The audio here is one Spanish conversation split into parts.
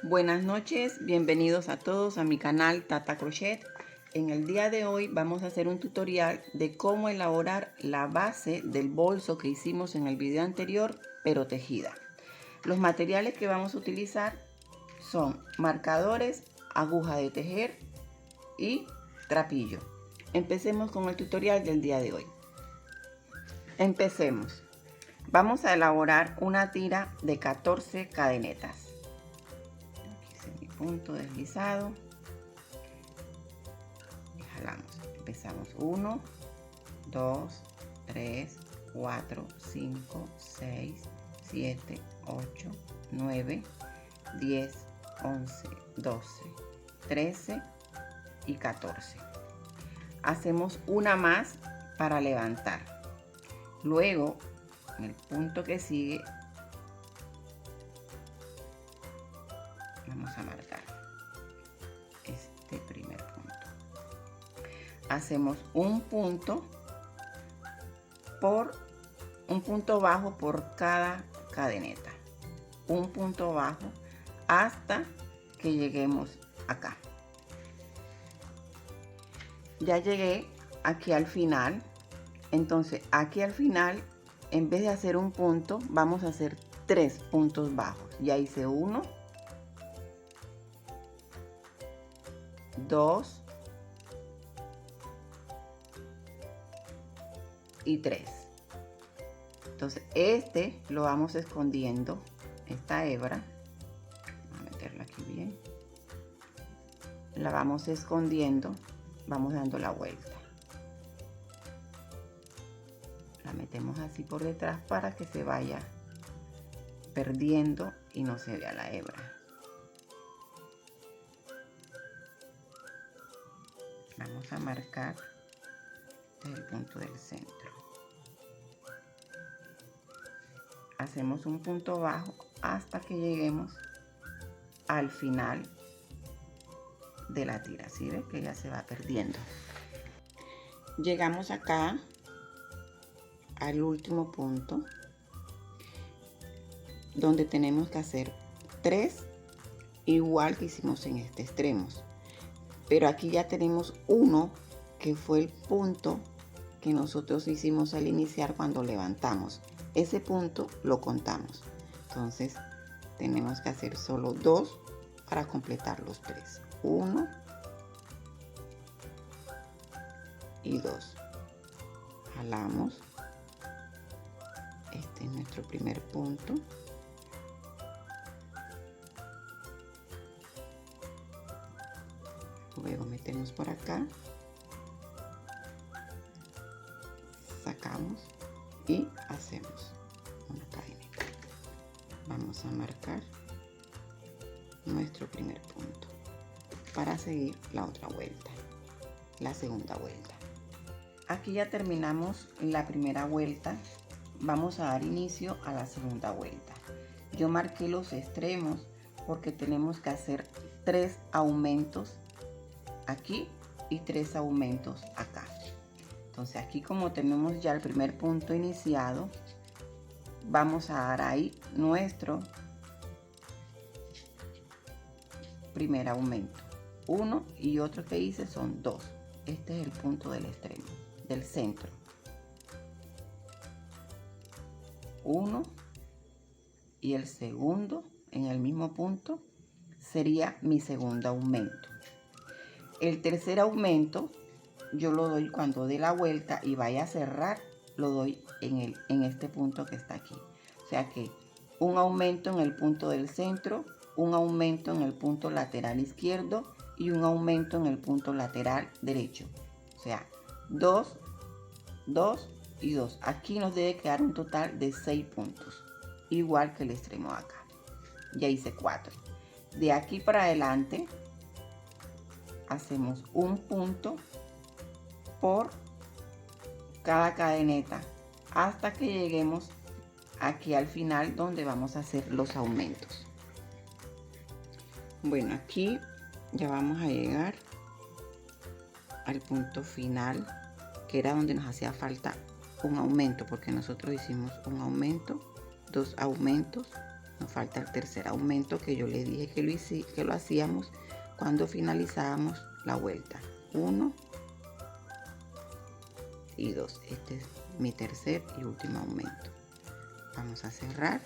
Buenas noches, bienvenidos a todos a mi canal Tata Crochet. En el día de hoy vamos a hacer un tutorial de cómo elaborar la base del bolso que hicimos en el video anterior, pero tejida. Los materiales que vamos a utilizar son marcadores, aguja de tejer y trapillo. Empecemos con el tutorial del día de hoy. Empecemos. Vamos a elaborar una tira de 14 cadenetas. Punto deslizado y jalamos. Empezamos 1, 2, 3, 4, 5, 6, 7, 8, 9, 10, 11, 12, 13 y 14. Hacemos una más para levantar. Luego, en el punto que sigue, vamos a marcar este primer punto. Hacemos un punto bajo por cada cadeneta. Un punto bajo hasta que lleguemos acá. Ya llegué aquí al final. Entonces aquí al final, en vez de hacer un punto, vamos a hacer 3 puntos bajos. Ya hice 1, 2 y 3. Entonces este lo vamos escondiendo, esta hebra, voy a meterla aquí bien, la vamos escondiendo, vamos dando la vuelta, la metemos así por detrás para que se vaya perdiendo y no se vea la hebra. Vamos a marcar el punto del centro. Hacemos un punto bajo hasta que lleguemos al final de la tira. ¿Sí ve que ya se va perdiendo? Llegamos acá al último punto, donde tenemos que hacer 3 igual que hicimos en este extremo. Pero aquí ya tenemos uno que fue el punto que nosotros hicimos al iniciar cuando levantamos. Ese punto lo contamos. Entonces tenemos que hacer solo 2 para completar los 3. 1 y 2. Jalamos. Este es nuestro primer punto. Luego metemos por acá, sacamos y hacemos una cadeneta. Vamos a marcar nuestro primer punto para seguir la otra vuelta, la segunda vuelta. Aquí ya terminamos la primera vuelta. Vamos a dar inicio a la segunda vuelta. Yo marqué los extremos porque tenemos que hacer 3 aumentos aquí y 3 aumentos acá. Entonces aquí, como tenemos ya el primer punto iniciado, vamos a dar ahí nuestro primer aumento. Uno y otro que hice son 2. Este es el punto del extremo, del centro. 1 y el segundo en el mismo punto sería mi segundo aumento. El tercer aumento yo lo doy cuando dé la vuelta y vaya a cerrar, lo doy en este punto que está aquí. O sea que un aumento en el punto del centro, un aumento en el punto lateral izquierdo y un aumento en el punto lateral derecho. O sea, 2, 2 y 2. Aquí nos debe quedar un total de 6 puntos, igual que el extremo de acá. Ya hice 4. De aquí para adelante hacemos un punto por cada cadeneta hasta que lleguemos aquí al final, donde vamos a hacer los aumentos. Bueno, aquí ya vamos a llegar al punto final, que era donde nos hacía falta un aumento, porque nosotros hicimos un aumento, 2 aumentos Nos falta el tercer aumento que yo le dije que lo hacíamos cuando finalizábamos la vuelta. 1 y 2. Este es mi tercer y último aumento. Vamos a cerrar.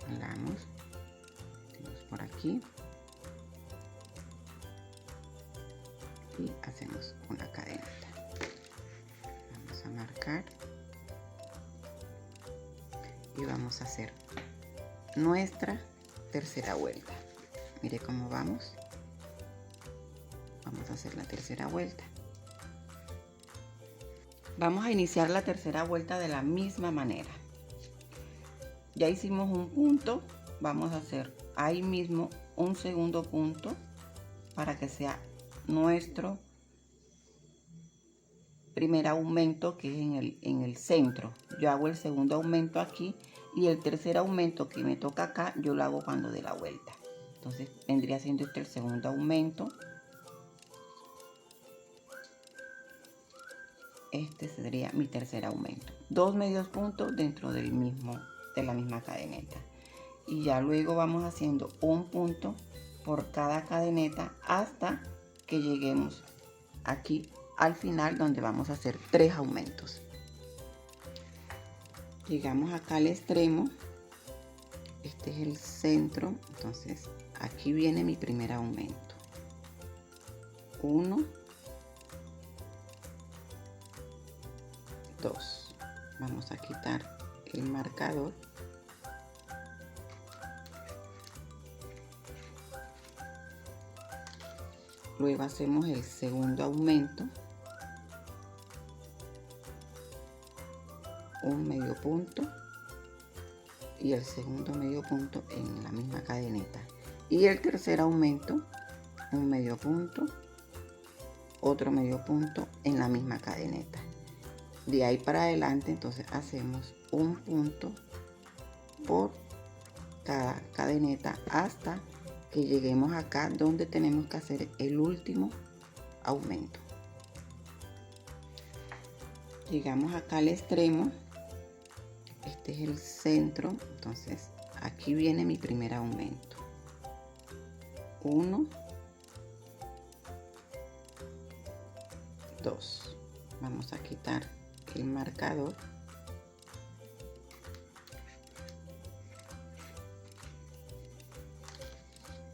Jalamos, metemos por aquí y hacemos una cadenita. Vamos a marcar y vamos a hacer nuestra tercera vuelta. Mire cómo vamos. Vamos a hacer la tercera vuelta. Vamos a iniciar la tercera vuelta de la misma manera. Ya hicimos un punto, vamos a hacer ahí mismo un segundo punto para que sea nuestro primer aumento, que es en el centro. Yo hago el segundo aumento aquí y el tercer aumento que me toca acá yo lo hago cuando dé la vuelta. Entonces vendría siendo este el segundo aumento. Este sería mi tercer aumento. 2 medios puntos dentro de la misma cadeneta. Y ya luego vamos haciendo un punto por cada cadeneta hasta que lleguemos aquí al final, donde vamos a hacer 3 aumentos. Llegamos acá al extremo. Este es el centro. Entonces aquí viene mi primer aumento. 1, 2. Vamos a quitar el marcador. Luego hacemos el segundo aumento, un medio punto y el segundo medio punto en la misma cadeneta. Y el tercer aumento, un medio punto, otro medio punto en la misma cadeneta. De ahí para adelante entonces hacemos un punto por cada cadeneta hasta que lleguemos acá donde tenemos que hacer el último aumento. Llegamos acá al extremo. Este es el centro. Entonces aquí viene mi primer aumento. 1, 2. Vamos a quitar el marcador.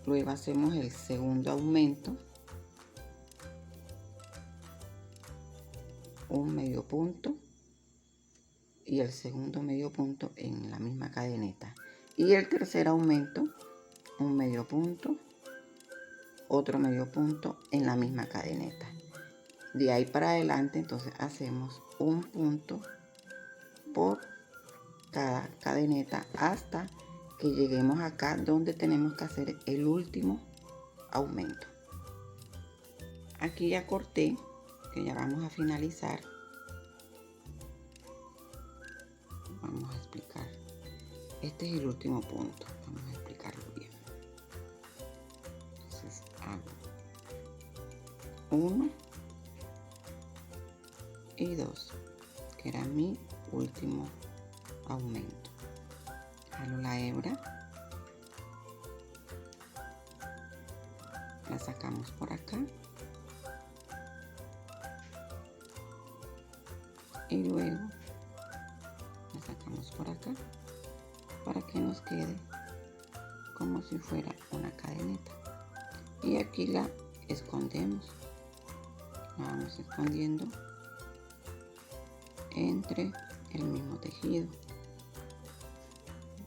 Luego hacemos el segundo aumento, un medio punto y el segundo medio punto en la misma cadeneta. Y el tercer aumento, un medio punto, otro medio punto en la misma cadeneta. De ahí para adelante entonces hacemos un punto por cada cadeneta hasta que lleguemos acá donde tenemos que hacer el último aumento. Aquí ya corté, que ya vamos a finalizar. Vamos a explicar. Este es el último punto. Vamos a explicarlo bien. Entonces hago 1 y 2, que era mi último aumento. Jalo la hebra, la sacamos por acá y luego la sacamos por acá para que nos quede como si fuera una cadeneta. Y aquí la escondemos, la vamos escondiendo entre el mismo tejido.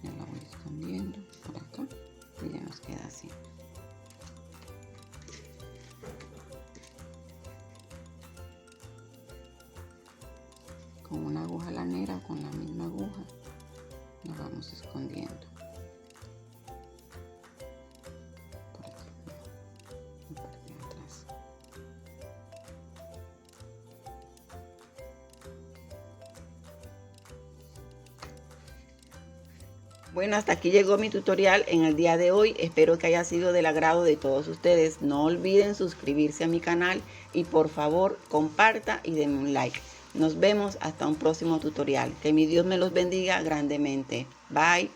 Ya la voy escondiendo por acá y ya nos queda así. Con una aguja lanera o con la misma aguja nos vamos escondiendo por aquí, la parte de atrás. Bueno, hasta aquí llegó mi tutorial en el día de hoy. Espero que haya sido del agrado de todos ustedes. No olviden suscribirse a mi canal y por favor comparta y denme un like. Nos vemos hasta un próximo tutorial. Que mi Dios me los bendiga grandemente. Bye.